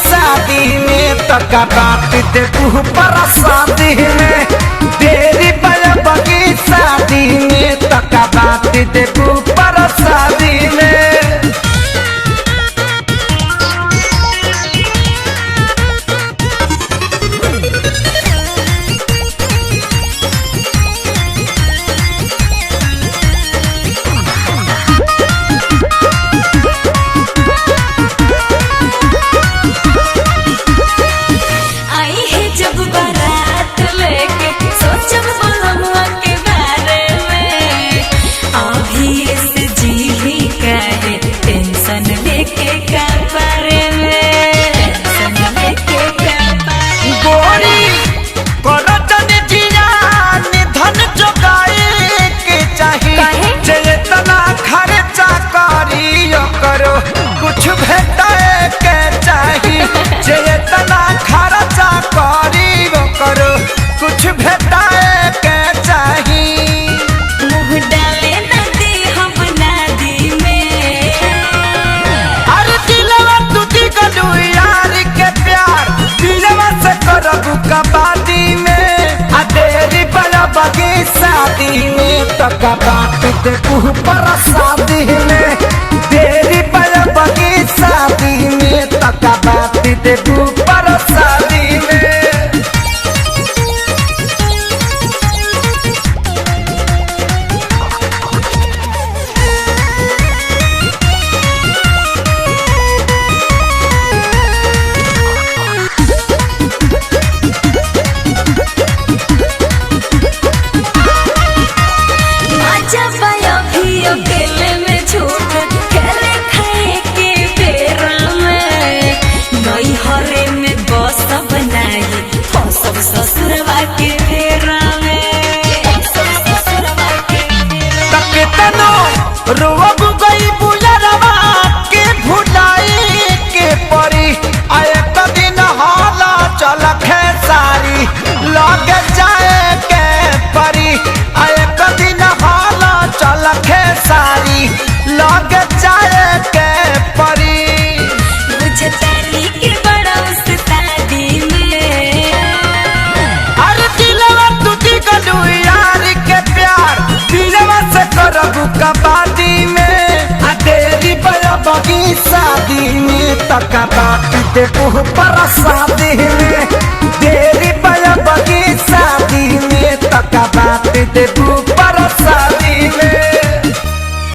शादी में तका बात दे पर शादी में तेरी बगी शादी में तका बात दे पर शादी में। कुछ भेटाए के चाहिए जेतना खर्चा करी वो करो कुछ भेटाए के चाहिए। मुँह डाले नदी हम नदी में अरे दिलवा टूटी गलू यार के प्यार दिलवा से करबू कबादी में आ तेरी बड़ा बगी शादी में तो कबाद दे पर शादी में तेरी बगी शादी में तका बात दे पर शादी में। ससुरवा के फेरा रोब गई बुलरवा के भुलाई के परी आए दिन हाला चल खेसारी लग जाए के परी आए दिन हाला चल खेसारी लग जाए के परी। मुझे तारी के बड़ा उस्तादी में अरे दिलवा टूटी गलू यार के प्यार दिलवा से करबू कबादी में आ तेरी बगी शादी में तका बात दे पर शादी में तेरी बगी शादी में तका बात दे